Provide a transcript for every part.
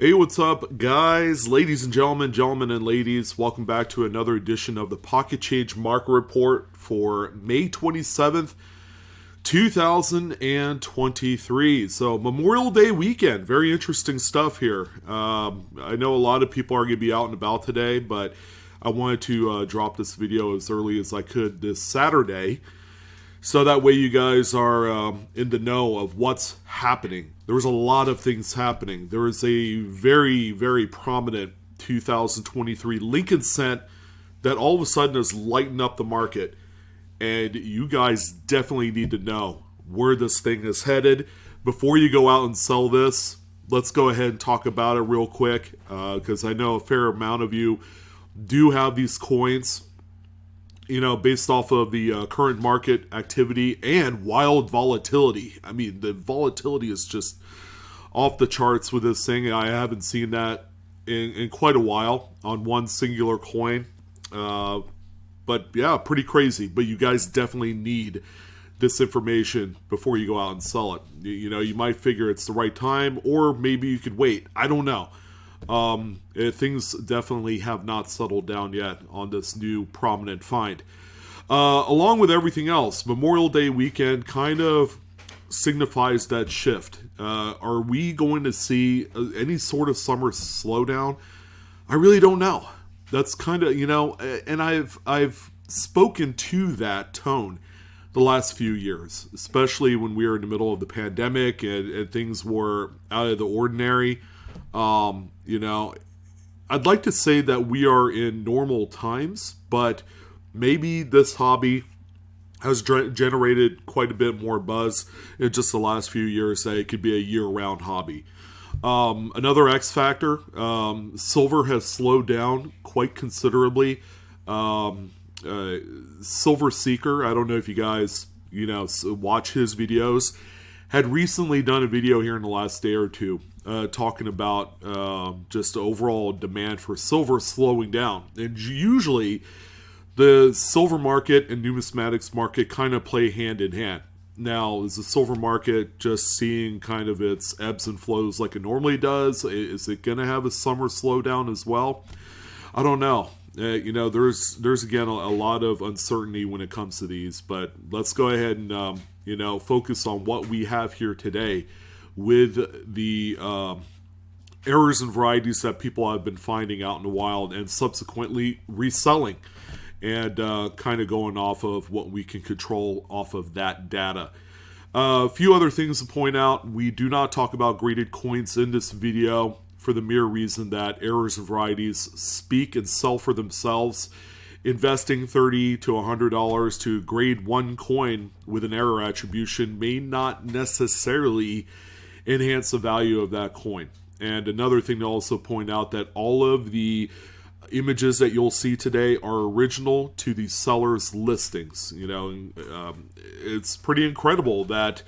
Hey, what's up, guys, ladies and gentlemen and ladies? Welcome back to another edition of the Pocket Change Market Report for May 27th, 2023. So, Memorial Day weekend. Very interesting stuff here. I know a lot of people are going to be out and about today, but I wanted to drop this video as early as I could this Saturday. So that way you guys are in the know of what's happening. There was a lot of things happening. There was a very, very prominent 2023 Lincoln cent that all of a sudden has lightened up the market. And you guys definitely need to know where this thing is headed. Before you go out and sell this, let's go ahead and talk about it real quick. Because I know a fair amount of you do have these coins, based off of the current market activity and wild volatility. I mean, the volatility is just off the charts with this thing. I haven't seen that in quite a while on one singular coin. But yeah, pretty crazy. But you guys definitely need this information before you go out and sell it. You might figure it's the right time, or maybe you could wait. I don't know. Things definitely have not settled down yet on this new prominent find. Along with everything else, Memorial Day weekend kind of signifies that shift. Are we going to see any sort of summer slowdown? I really don't know. That's kind of, and I've spoken to that tone the last few years, especially when we were in the middle of the pandemic and things were out of the ordinary. I'd like to say that we are in normal times, but maybe this hobby has generated quite a bit more buzz in just the last few years that it could be a year-round hobby. Another X factor, silver has slowed down quite considerably. Silver Seeker, I don't know if you guys, watch his videos, had recently done a video here in the last day or two talking about just overall demand for silver slowing down. And usually the silver market and numismatics market kind of play hand in hand. Now, is the silver market just seeing kind of its ebbs and flows like it normally does? Is it going to have a summer slowdown as well? I don't know. There's again a lot of uncertainty when it comes to these, but let's go ahead and focus on what we have here today with the errors and varieties that people have been finding out in the wild and subsequently reselling, and kind of going off of what we can control off of that data. A few other things to point out: we do not talk about graded coins in this video, for the mere reason that errors and varieties speak and sell for themselves. Investing $30 to $100 to grade one coin with an error attribution may not necessarily enhance the value of that coin. And another thing to also point out, that all of the images that you'll see today are original to the seller's listings. It's pretty incredible that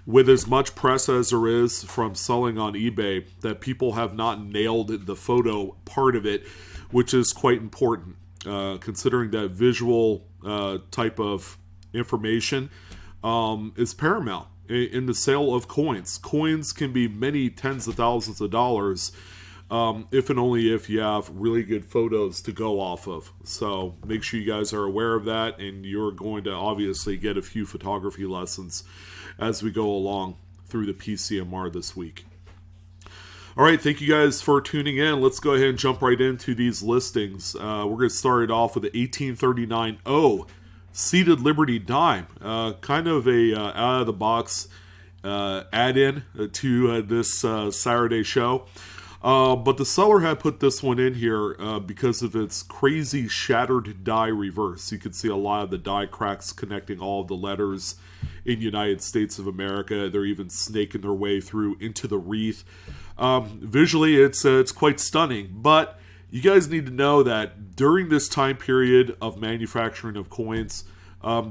with as much press as there is from selling on eBay, that people have not nailed the photo part of it, which is quite important, considering that visual type of information is paramount in the sale of coins. Coins can be many tens of thousands of dollars if and only if you have really good photos to go off of. So make sure you guys are aware of that, and you're going to obviously get a few photography lessons as we go along through the PCMR this week. All right, thank you guys for tuning in. Let's go ahead and jump right into these listings. We're going to start it off with the 1839 Seated Liberty Dime. Kind of a out-of-the-box add-in to this Saturday show. But the seller had put this one in here because of its crazy shattered die reverse. You can see a lot of the die cracks connecting all of the letters in United States of America. They're even snaking their way through into the wreath. Visually, it's quite stunning, but you guys need to know that during this time period of manufacturing of coins,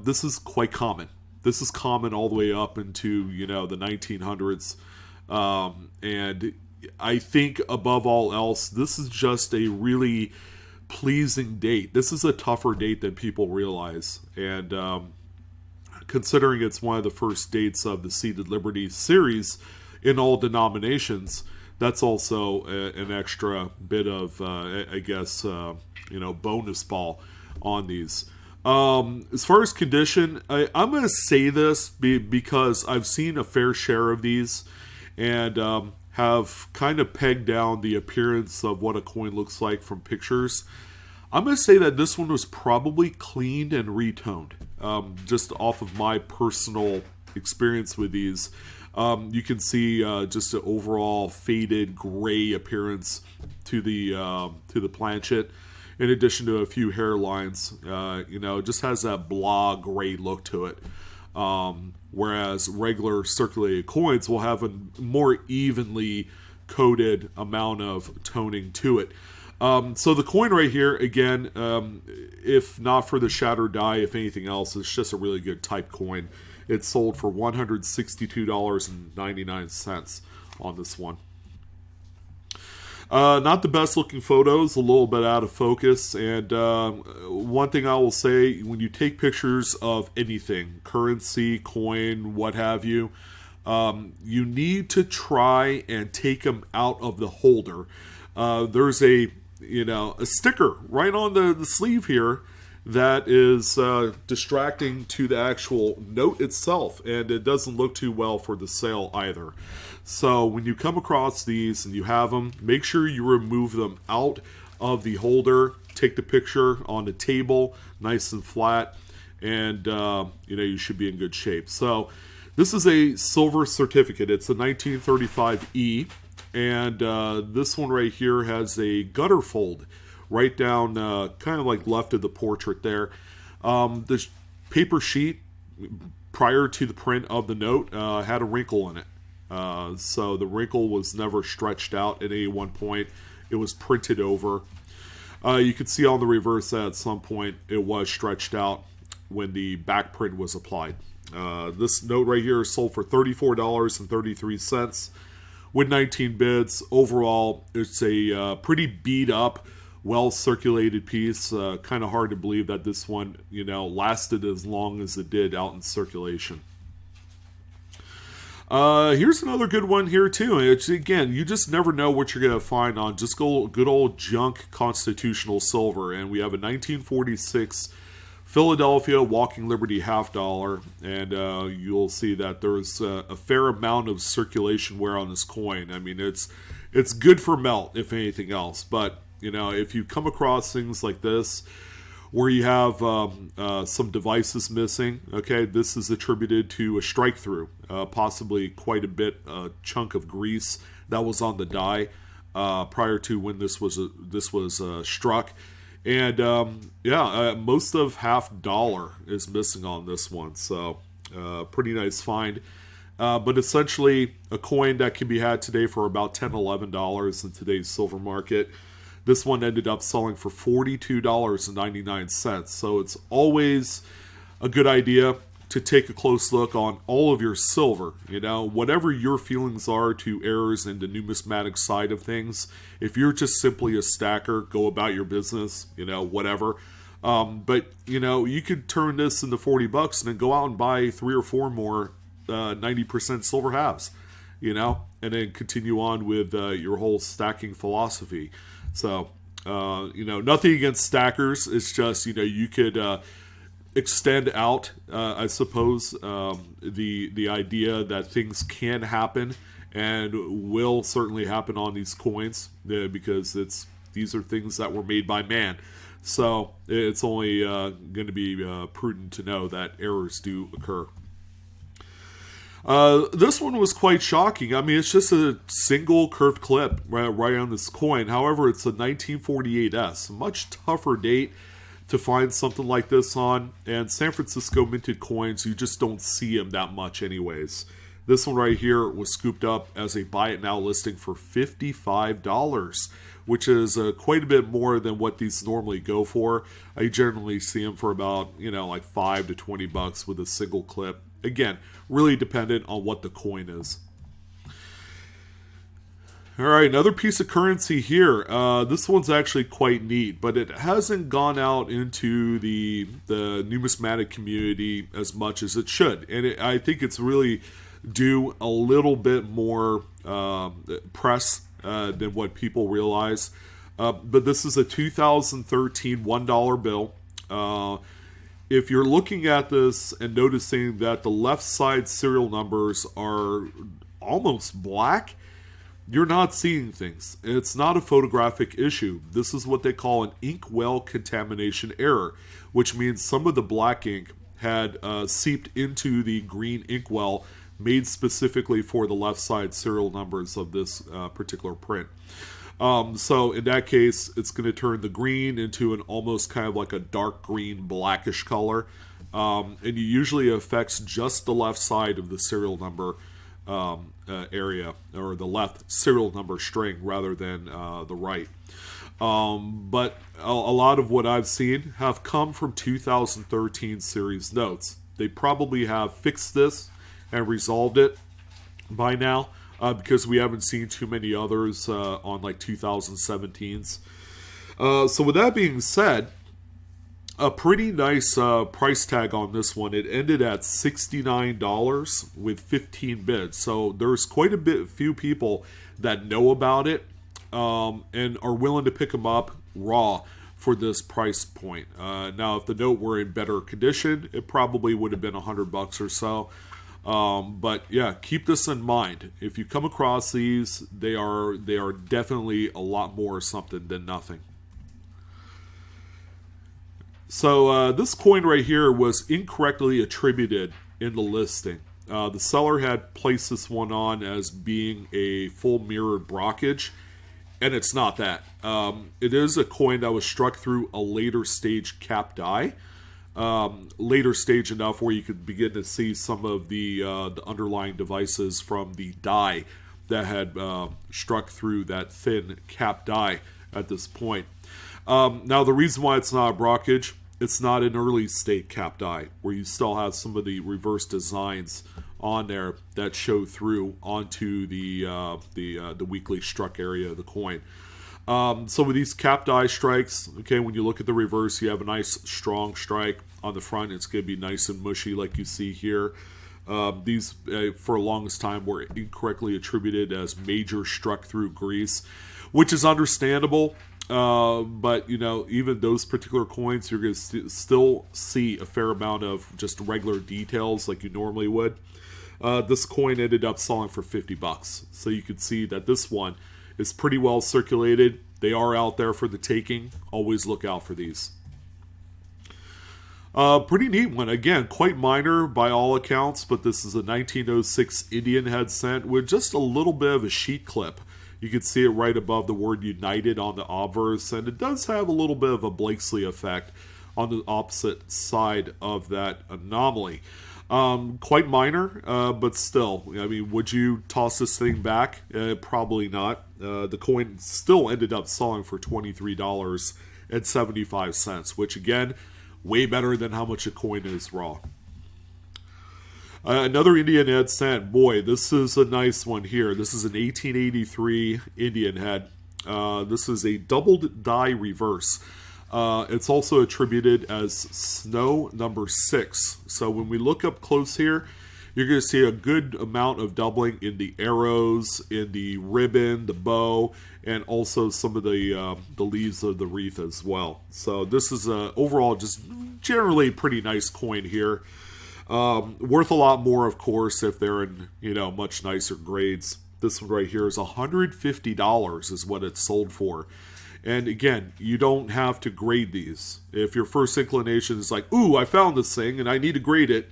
this is quite common. This is common all the way up into, the 1900s. And I think above all else, this is just a really pleasing date. This is a tougher date than people realize. And considering it's one of the first dates of the Seated Liberty series in all denominations, that's also an extra bit of, I guess, bonus ball on these. As far as condition, I'm going to say this because I've seen a fair share of these and have kind of pegged down the appearance of what a coin looks like from pictures. I'm going to say that this one was probably cleaned and retoned, just off of my personal experience with these. You can see just an overall faded gray appearance to the planchet, in addition to a few hairlines. It just has that blah gray look to it. Whereas regular circulated coins will have a more evenly coated amount of toning to it. So the coin right here, again, if not for the shattered die, if anything else, it's just a really good type coin. It's sold for $162.99 on this one. Not the best looking photos, a little bit out of focus. And one thing I will say, when you take pictures of anything, currency, coin, what have you, you need to try and take them out of the holder. There's a sticker right on the sleeve here that is distracting to the actual note itself, and it doesn't look too well for the sale either. So when you come across these and you have them, make sure you remove them out of the holder, take the picture on the table nice and flat, and you should be in good shape. So this is a silver certificate. It's a 1935E, and this one right here has a gutter fold right down, kind of like left of the portrait there. The paper sheet prior to the print of the note had a wrinkle in it. So the wrinkle was never stretched out at any one point. It was printed over. You could see on the reverse that at some point it was stretched out when the back print was applied. This note right here is sold for $34.33 with 19 bids. Overall, it's a pretty beat up, well-circulated piece. Kind of hard to believe that this one, lasted as long as it did out in circulation. Here's another good one here too. It's, again, you just never know what you're going to find on just good old junk constitutional silver. And we have a 1946 Philadelphia Walking Liberty half dollar, and you'll see that there's a fair amount of circulation wear on this coin. I mean, it's good for melt, if anything else. But if you come across things like this, where you have some devices missing, okay, this is attributed to a strike through, possibly quite a bit, chunk of grease that was on the die prior to when this was struck. And most of $50 is missing on this one, so pretty nice find. But essentially a coin that can be had today for about $10, $11 in today's silver market. This one ended up selling for $42.99. So it's always a good idea to take a close look on all of your silver. Whatever your feelings are to errors in the numismatic side of things. If you're just simply a stacker, go about your business, whatever. But you could turn this into $40 and then go out and buy 3 or 4 more 90% silver halves, and then continue on with your whole stacking philosophy. So, nothing against stackers. It's just, you could extend out, I suppose, the idea that things can happen and will certainly happen on these coins because these are things that were made by man. So it's only going to be prudent to know that errors do occur. This one was quite shocking. I mean, it's just a single curved clip right on this coin. However, it's a 1948S. A much tougher date to find something like this on. And San Francisco minted coins, you just don't see them that much anyways. This one right here was scooped up as a buy it now listing for $55, which is quite a bit more than what these normally go for. I generally see them for about, like $5 to $20 with a single clip. Again, really dependent on what the coin is. All right, another piece of currency here. This one's actually quite neat, but it hasn't gone out into the numismatic community as much as it should. And I think it's really due a little bit more press than what people realize. But this is a 2013 $1 bill. If you're looking at this and noticing that the left side serial numbers are almost black, you're not seeing things. It's not a photographic issue. This is what they call an inkwell contamination error, which means some of the black ink had seeped into the green inkwell made specifically for the left side serial numbers of this particular print. So in that case, it's going to turn the green into an almost kind of like a dark green blackish color. And it usually affects just the left side of the serial number area, or the left serial number string rather than the right. But a lot of what I've seen have come from 2013 series notes. They probably have fixed this and resolved it by now. Because we haven't seen too many others on like 2017s. So with that being said, a pretty nice price tag on this one. It ended at $69 with 15 bids. So there's quite a few people that know about it and are willing to pick them up raw for this price point. Now, if the note were in better condition, it probably would have been $100 or so. But yeah, keep this in mind. If you come across these, they are definitely a lot more something than nothing. So this coin right here was incorrectly attributed in the listing. The seller had placed this one on as being a full mirrored brockage, and it's not that. It is a coin that was struck through a later stage cap die. Later stage enough where you could begin to see some of the underlying devices from the die that had struck through that thin cap die at this point. Now, the reason why it's not a brockage, it's not an early state cap die where you still have some of the reverse designs on there that show through onto the weakly struck area of the coin. So with these cap die strikes, okay, when you look at the reverse, you have a nice strong strike. On the front, it's going to be nice and mushy like you see here. These, for the longest time, were incorrectly attributed as major struck through grease, which is understandable. But, you know, even those particular coins, you're going to still see a fair amount of just regular details like you normally would. This coin ended up selling for $50. So you can see that this one is pretty well circulated. They are out there for the taking. Always look out for these. Pretty neat one. Again, quite minor by all accounts, but this is a 1906 Indian head cent with just a little bit of a sheet clip. You can see it right above the word United on the obverse, and it does have a little bit of a Blakesley effect on the opposite side of that anomaly. Quite minor, but still, I mean, would you toss this thing back? Probably not. The coin still ended up selling for $23.75, which again, way better than how much a coin is raw. Another Indian head cent. Boy, this is a nice one here. This is an 1883 Indian head. This is a doubled die reverse. It's also attributed as snow number 6. So when we look up close here, you're going to see a good amount of doubling in the arrows, in the ribbon, the bow, and also some of the leaves of the wreath as well. So this is overall just generally pretty nice coin here. Worth a lot more, of course, if they're in, you know, much nicer grades. This one right here is $150 is what it's sold for. And again, you don't have to grade these. If your first inclination is like, ooh, I found this thing and I need to grade it,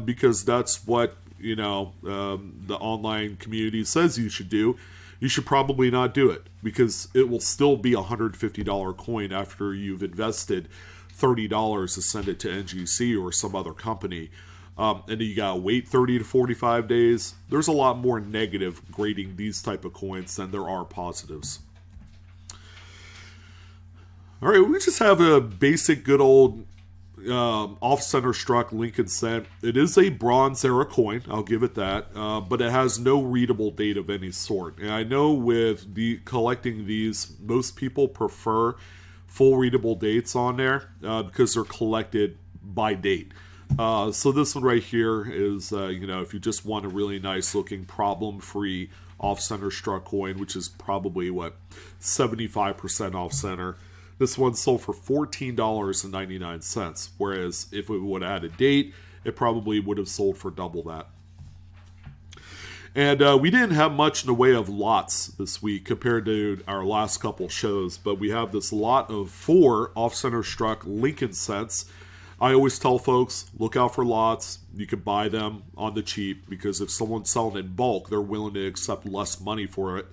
because that's what, you know, the online community says you should do, you should probably not do it, because it will still be a $150 coin after you've invested $30 to send it to NGC or some other company. And then you gotta wait 30 to 45 days. There's a lot more negative grading these type of coins than there are positives. All right, we just have a basic good old off-center struck Lincoln cent. It is a Bronze Era coin, I'll give it that, but it has no readable date of any sort. And I know with collecting these, most people prefer full readable dates on there because they're collected by date. So this one right here is, you know, if you just want a really nice looking problem-free off-center struck coin, which is probably, 75% off-center. This one sold for $14.99, whereas if it would have had a date, it probably would have sold for double that. And we didn't have much in the way of lots this week compared to our last couple shows, but we have this lot of 4 off-center struck Lincoln sets. I always tell folks, look out for lots. You can buy them on the cheap, because if someone's selling in bulk, they're willing to accept less money for it.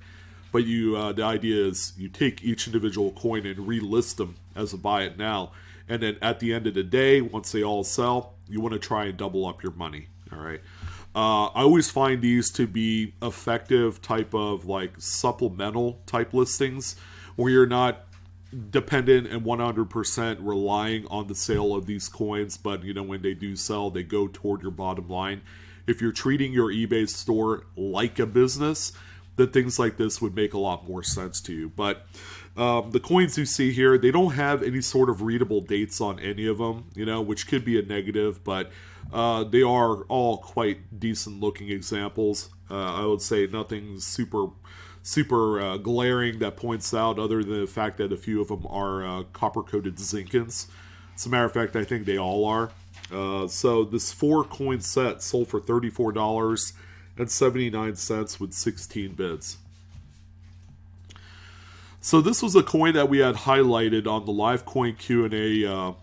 But the idea is you take each individual coin and relist them as a buy it now. And then at the end of the day, once they all sell, you want to try and double up your money. All right. I always find these to be effective type of like supplemental type listings where you're not dependent and 100% relying on the sale of these coins, but when they do sell, they go toward your bottom line. If you're treating your eBay store like a business, then things like this would make a lot more sense to you. But the coins you see here, they don't have any sort of readable dates on any of them, which could be a negative, but they are all quite decent looking examples. I would say nothing super glaring that points out, other than the fact that a few of them are copper-coated Zinkins. As a matter of fact, I think they all are. So this 4 coin set sold for $34.79 with 16 bids. So this was a coin that we had highlighted on the live coin Q&A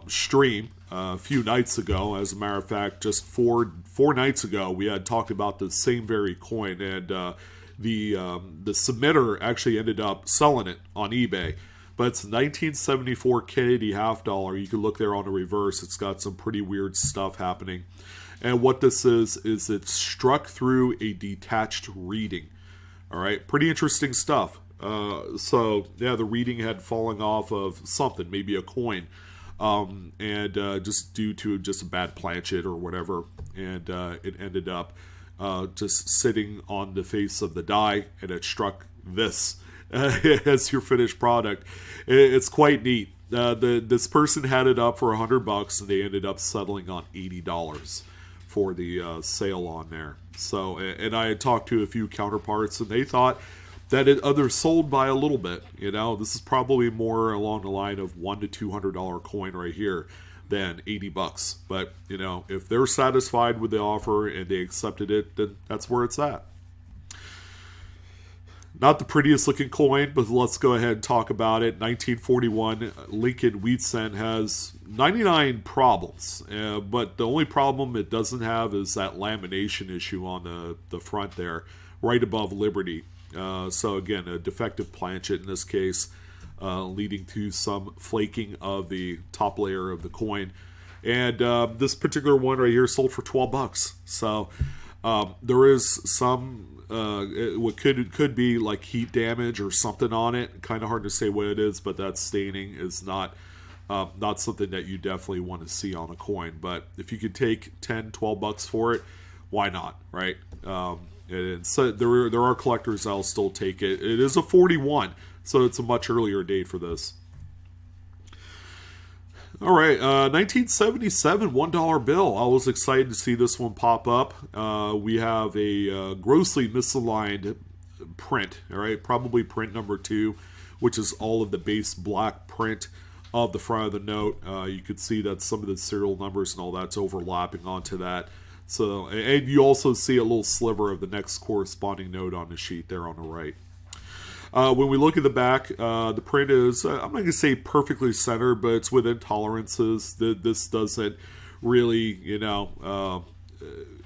stream a few nights ago. As a matter of fact, just four nights ago, we had talked about the same very coin, and the submitter actually ended up selling it on eBay. But it's 1974 Kennedy half dollar. You can look there on the reverse. It's got some pretty weird stuff happening. And what this is it's struck through a detached reading. All right, pretty interesting stuff. So yeah, the reading had fallen off of something, maybe a coin, and just due to just a bad planchet or whatever, and it ended up just sitting on the face of the die, and it struck this as your finished product. It's quite neat. This person had it up for $100, and they ended up settling on $80 for the sale on there. So, and I had talked to a few counterparts, and they thought that it other sold by a little bit. This is probably more along the line of $100 to $200 coin right here than $80. But if they're satisfied with the offer and they accepted it, then that's where it's at. Not the prettiest looking coin, but let's go ahead and talk about it. 1941 Lincoln Wheat Cent has 99 problems, but the only problem it doesn't have is that lamination issue on the front there, right above Liberty. So again, a defective planchet in this case, leading to some flaking of the top layer of the coin. And this particular one right here sold for $12. So there is some what could be like heat damage or something on it. Kind of hard to say what it is, but that staining is not something that you definitely want to see on a coin. But if you could take $10-12 for it, why not, right? And so there are collectors that'll still take it. It is a 41, so it's a much earlier date for this. All right, 1977 $1 bill. I was excited to see this one pop up. We have a grossly misaligned print, all right, probably print number 2, which is all of the base black print of the front of the note. You could see that some of the serial numbers and all that's overlapping onto that. So, and you also see a little sliver of the next corresponding note on the sheet there on the right. When we look at the back, the print is, I'm not going to say perfectly centered, but it's within tolerances. This doesn't really,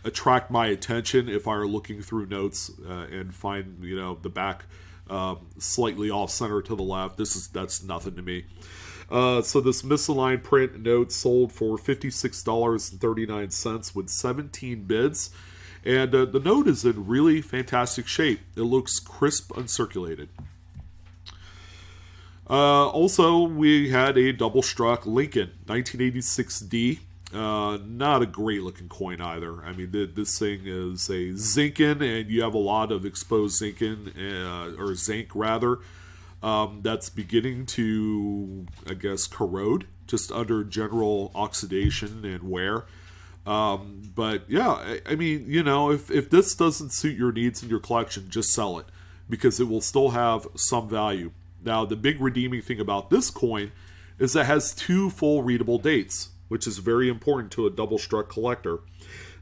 attract my attention if I were looking through notes and find, the back slightly off center to the left. That's nothing to me. So this misaligned print note sold for $56.39 with 17 bids. And the note is in really fantastic shape. It looks crisp, uncirculated. Also, we had a double struck Lincoln 1986D. Not a great looking coin either. I mean, this thing is a Zinkin, and you have a lot of exposed Zinkin, or zinc rather, that's beginning to, I guess, corrode just under general oxidation and wear. But yeah, I mean, you know, if this doesn't suit your needs in your collection, just sell it because it will still have some value. Now, the big redeeming thing about this coin is it has 2 full readable dates, which is very important to a double struck collector.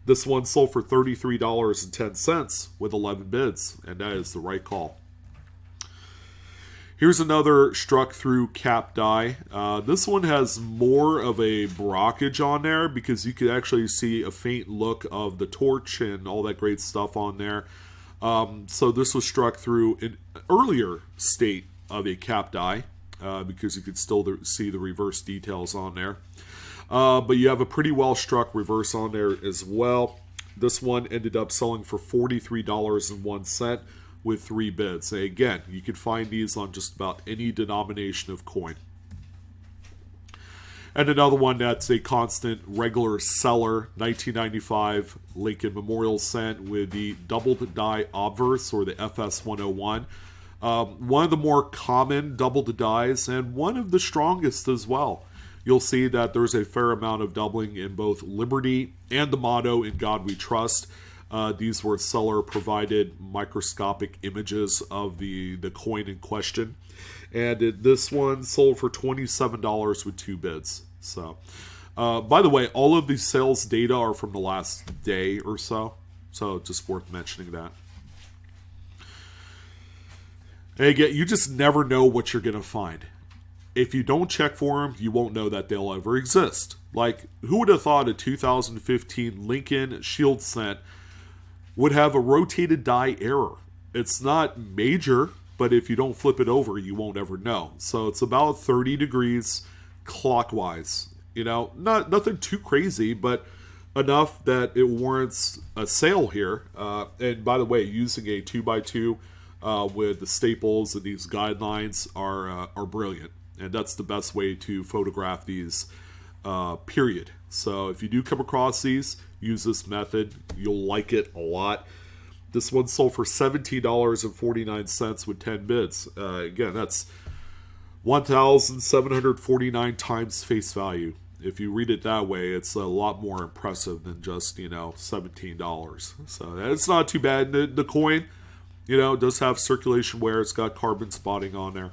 This one sold for $33.10 with 11 bids, and that is the right call. Here's another struck through cap die. This one has more of a blockage on there because you could actually see a faint look of the torch and all that great stuff on there. So this was struck through an earlier state of a cap die because you could still see the reverse details on there. But you have a pretty well struck reverse on there as well. This one ended up selling for $43.01 with 3 bids. And again, you can find these on just about any denomination of coin. And another one that's a constant regular seller, 1995 Lincoln Memorial Cent with the doubled die obverse, or the FS101. One of the more common doubled dies and one of the strongest as well. You'll see that there's a fair amount of doubling in both Liberty and the motto "In God We Trust." These were seller-provided microscopic images of the coin in question. And this one sold for $27 with 2 bids. So, by the way, all of these sales data are from the last day or so. So, just worth mentioning that. And again, you just never know what you're going to find. If you don't check for them, you won't know that they'll ever exist. Like, who would have thought a 2015 Lincoln Shield Cent would have a rotated die error? It's not major, but if you don't flip it over, you won't ever know. So it's about 30 degrees clockwise. You know, nothing too crazy, but enough that it warrants a sale here. And by the way, using a 2x2 with the staples and these guidelines are brilliant. And that's the best way to photograph these, period. So if you do come across these, use this method. You'll like it a lot. This one sold for $17.49 with 10 bids. Again, that's 1,749 times face value. If you read it that way, it's a lot more impressive than just, you know, $17. So it's not too bad. The coin, you know, does have circulation wear. It's got carbon spotting on there.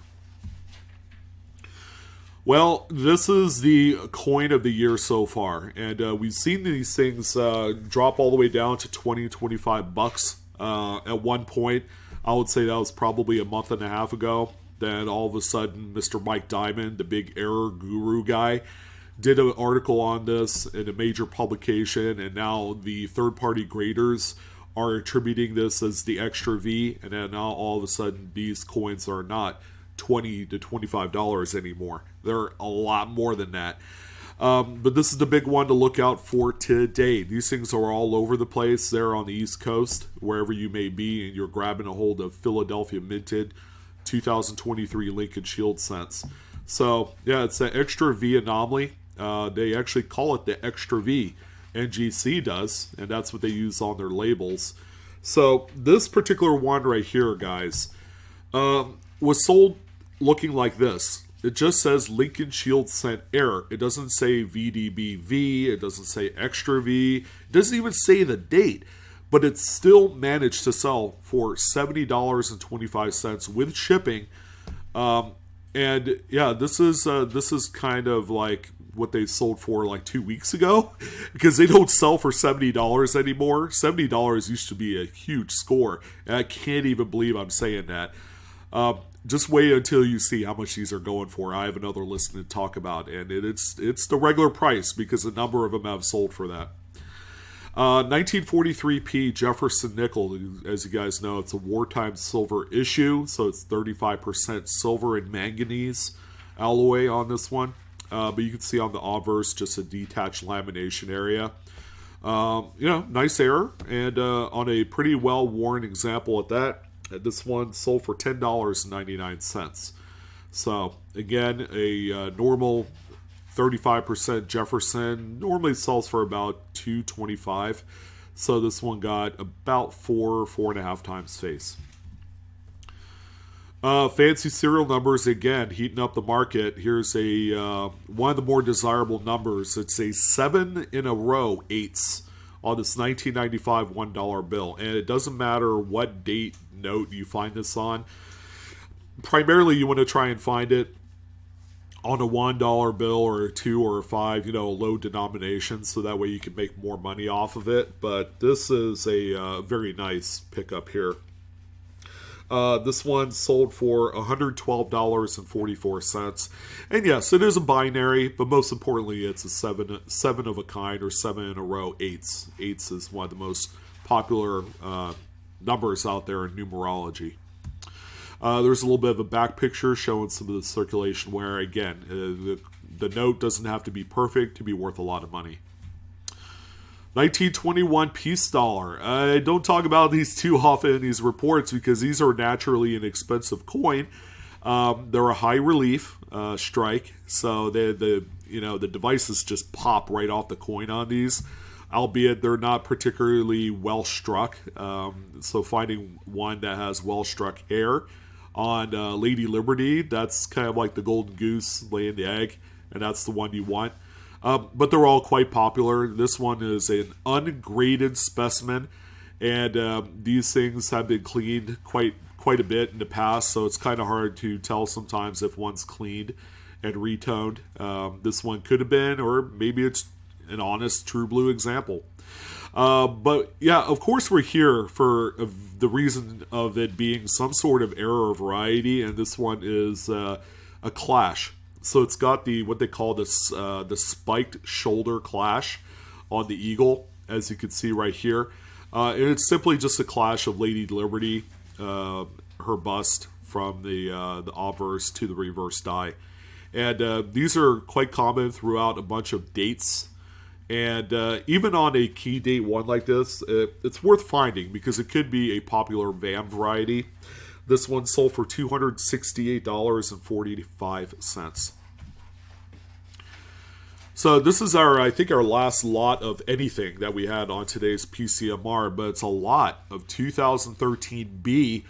Well, this is the coin of the year so far, and we've seen these things drop all the way down to 20, 25 bucks at one point. I would say that was probably a month and a half ago. Then all of a sudden, Mr. Mike Diamond, the big error guru guy, did an article on this in a major publication, and now the third-party graders are attributing this as the extra V, and then now all of a sudden these coins are not $20 to $25 anymore. They're a lot more than that. But this is the big one to look out for today. These things are all over the place there on the East Coast, wherever you may be, and you're grabbing a hold of Philadelphia minted 2023 Lincoln Shield Cents. So, yeah, it's an extra V anomaly. They actually call it the extra V. NGC does, and that's what they use on their labels. So, this particular one right here, guys, was sold looking like this. It just says Lincoln Shield Cent error. It doesn't say VDBV. It doesn't say extra V. It doesn't even say the date. But it still managed to sell for $70.25 with shipping. And yeah, this is kind of like what they sold for like 2 weeks ago, because they don't sell for $70 anymore. $70 used to be a huge score, and I can't even believe I'm saying that. Just wait until you see how much these are going for. I have another list to talk about, and it's the regular price because a number of them have sold for that. 1943p Jefferson nickel, as you guys know, it's a wartime silver issue, so it's 35% silver and manganese alloy on this one. But you can see on the obverse just a detached lamination area. Nice error, and on a pretty well-worn example at that. This one sold for $10.99. So, again, a normal 35% Jefferson normally sells for about $2.25. So this one got about 4.5 times face. Fancy serial numbers again, heating up the market. Here's a one of the more desirable numbers. It's a 7 in a row eights on this 1995 $1 bill, and it doesn't matter what date note you find this on. Primarily, you want to try and find it on a $1 bill or a 2 or a 5, low denomination, so that way you can make more money off of it. But this is a very nice pickup here. This one sold for $112.44. And yes, it is a binary, but most importantly, it's a seven of a kind, or 7 in a row eights. Eights is one of the most popular numbers out there in numerology. There's a little bit of a back picture showing some of the circulation wear. Again, the note doesn't have to be perfect to be worth a lot of money. 1921 peace dollar. I don't talk about these too often in these reports because these are naturally an expensive coin. They're a high relief strike, so the devices just pop right off the coin on these, albeit they're not particularly well struck. So finding one that has well struck hair on Lady Liberty, that's kind of like the golden goose laying the egg, and that's the one you want. But they're all quite popular. This one is an ungraded specimen, and these things have been cleaned quite a bit in the past, so it's kind of hard to tell sometimes if one's cleaned and retoned. This one could have been, or maybe it's an honest true blue example. But yeah, of course we're here for the reason of it being some sort of error of variety, and this one is a clash. So it's got what they call the spiked shoulder clash on the eagle, as you can see right here. And it's simply just a clash of Lady Liberty, her bust from the obverse to the reverse die. And these are quite common throughout a bunch of dates. And even on a key date one like this, it's worth finding because it could be a popular VAM variety. This one sold for $268.45. So this is I think our last lot of anything that we had on today's PCMR, but it's a lot of 2013 B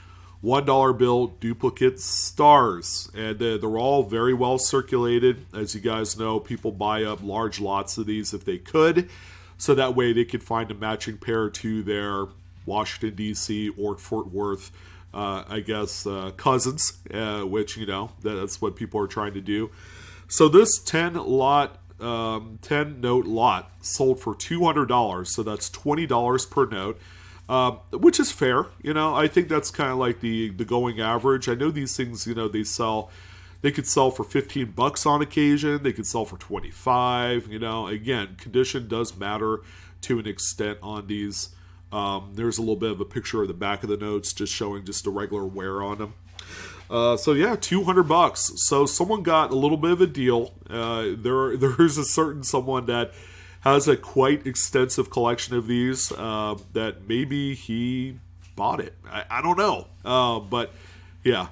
$1 bill duplicate stars, and they're all very well circulated. As you guys know, people buy up large lots of these if they could, so that way they could find a matching pair to their Washington, D.C. or Fort Worth cousins, which, that's what people are trying to do. So this 10 note lot sold for $200, so that's $20 per note, which is fair. I think that's kind of like the going average. I know these things, they could sell for $15 on occasion, they could sell for $25. Again, condition does matter to an extent on these. There's a little bit of a picture of the back of the notes just showing just a regular wear on them. So yeah, $200. So someone got a little bit of a deal. There's a certain someone that has a quite extensive collection of these, that maybe he bought it. I don't know. But yeah,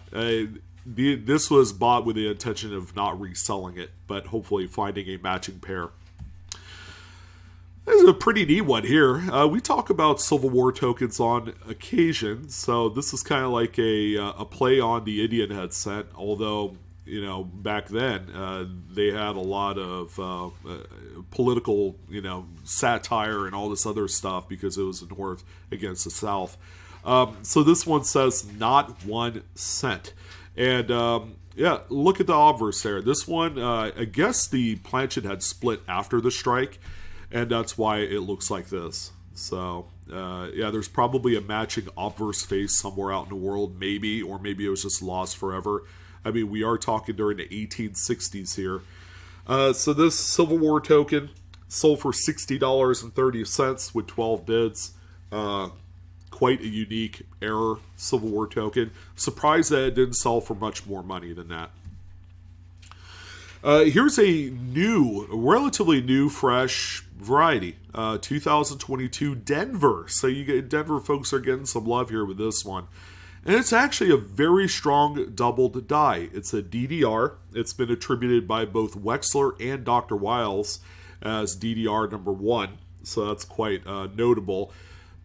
this was bought with the intention of not reselling it, but hopefully finding a matching pair. This is a pretty neat one here. We talk about Civil War tokens on occasion, so this is kind of like a play on the Indian head set, although, back then, they had a lot of political, satire and all this other stuff because it was the North against the South. So this one says, not 1 cent. And, yeah, look at the obverse there. This one, I guess the planchet had split after the strike, and that's why it looks like this. So, yeah, there's probably a matching obverse face somewhere out in the world, maybe, or maybe it was just lost forever. I mean, we are talking during the 1860s here. So this Civil War token sold for $60.30 with 12 bids. Quite a unique error Civil War token. Surprised that it didn't sell for much more money than that. Here's a relatively new, fresh variety. 2022 Denver. So Denver folks are getting some love here with this one. And it's actually a very strong doubled die. It's a DDR. It's been attributed by both Wexler and Dr. Wiles as DDR number 1. So that's quite notable.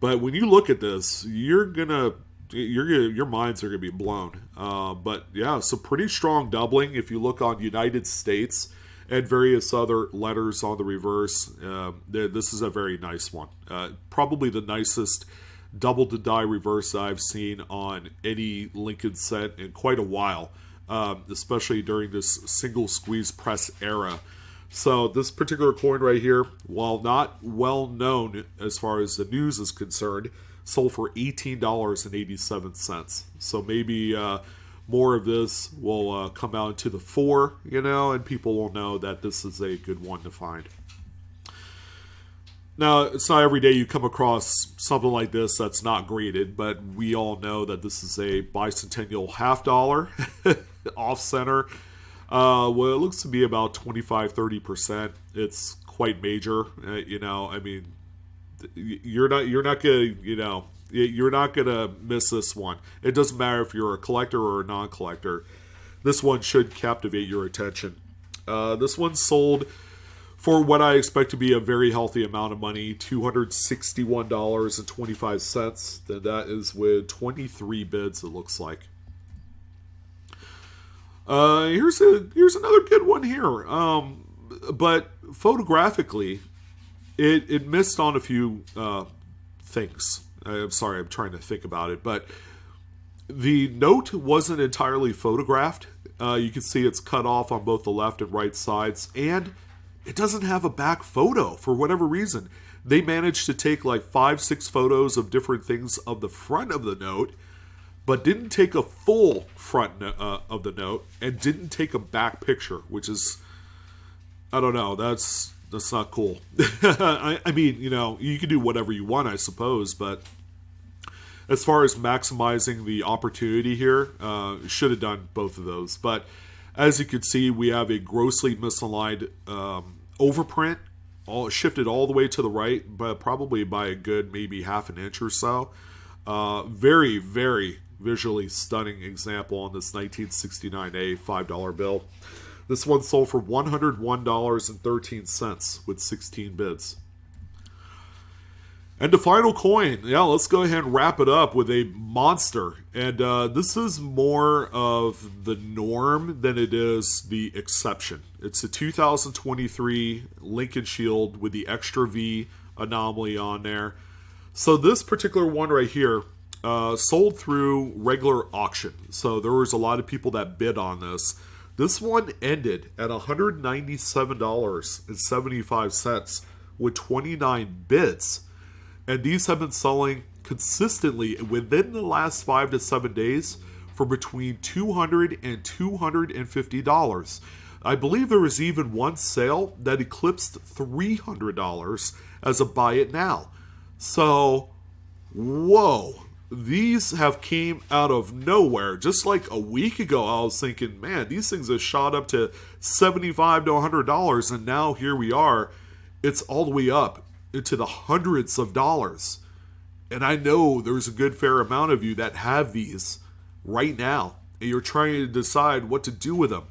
But when you look at this, you're going to your minds are gonna be blown. But yeah, so pretty strong doubling if you look on United States and various other letters on the reverse. This is a very nice one. Probably the nicest double to die reverse I've seen on any Lincoln set in quite a while, especially during this single squeeze press era. So this particular coin right here, while not well known as far as the news is concerned, sold for $18.87. So maybe more of this will come out into the fore, and people will know that this is a good one to find. Now, it's not every day you come across something like this that's not graded, but we all know that this is a bicentennial $half off center. Well, it looks to be about 25-30%. It's quite major. You're not gonna miss this one. It doesn't matter if you're a collector or a non-collector. This one should captivate your attention. This one sold for what I expect to be a very healthy amount of money, $261.25. Then that is with 23 bids, it looks like. Here's another good one here. But photographically, it missed on a few things. I'm sorry, I'm trying to think about it. But the note wasn't entirely photographed. You can see it's cut off on both the left and right sides. And it doesn't have a back photo for whatever reason. They managed to take like 5-6 photos of different things of the front of the note, but didn't take a full front of the note and didn't take a back picture, which is, I don't know, that's not cool. I mean, you can do whatever you want, I suppose, but as far as maximizing the opportunity here, should have done both of those. But as you can see, we have a grossly misaligned overprint, shifted all the way to the right, but probably by a good maybe half an inch or so. Very, very visually stunning example on this 1969A $5 bill. This one sold for $101.13 with 16 bids. And the final coin, let's go ahead and wrap it up with a monster. And this is more of the norm than it is the exception. It's a 2023 Lincoln Shield with the extra V anomaly on there. So this particular one right here sold through regular auction. So there was a lot of people that bid on this. This one ended at $197.75 with 29 bids. And these have been selling consistently within the last 5 to 7 days for between $200 and $250. I believe there was even one sale that eclipsed $300 as a buy it now. So, whoa, these have came out of nowhere. Just like a week ago, I was thinking, man, these things have shot up to $75 to $100, and now here we are. It's all the way up into the hundreds of dollars. And I know there's a good fair amount of you that have these right now, and you're trying to decide what to do with them.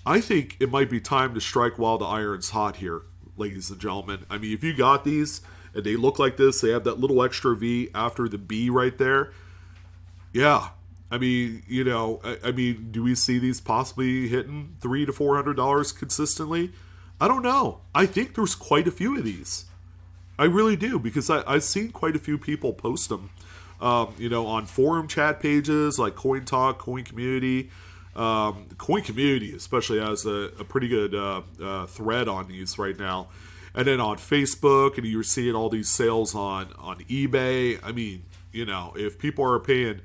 I think it might be time to strike while the iron's hot here, ladies and gentlemen. I mean, if you got these and they look like this, they have that little extra V after the B right there. Yeah. I mean, do we see these possibly hitting $300 to $400 consistently? I don't know. I think there's quite a few of these. I really do, because I've seen quite a few people post them, on forum chat pages like Coin Talk, Coin Community. Coin Community especially has a pretty good thread on these right now. And then on Facebook, and you're seeing all these sales on eBay. I mean, if people are paying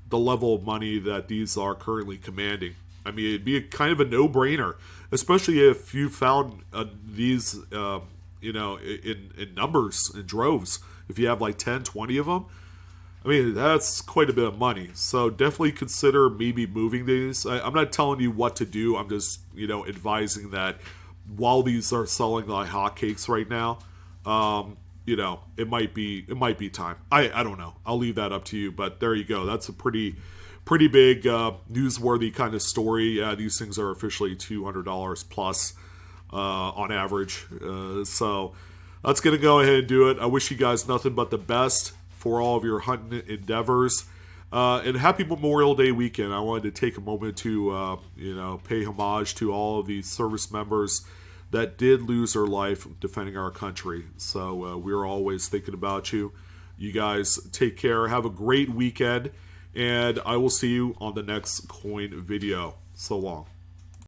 the level of money that these are currently commanding, I mean, it'd be kind of a no-brainer, especially if you found these, in numbers, in droves. If you have like 10, 20 of them, I mean, that's quite a bit of money. So definitely consider maybe moving these. I'm not telling you what to do. I'm just, advising that while these are selling like hotcakes right now, it might be time. I don't know. I'll leave that up to you. But there you go. That's a pretty big newsworthy kind of story. These things are officially $200 plus on average. So that's going to go ahead and do it. I wish you guys nothing but the best for all of your hunting endeavors. And happy Memorial Day weekend. I wanted to take a moment to, pay homage to all of the service members that did lose their life defending our country. So we're always thinking about you. You guys take care. Have a great weekend. And I will see you on the next coin video. So long.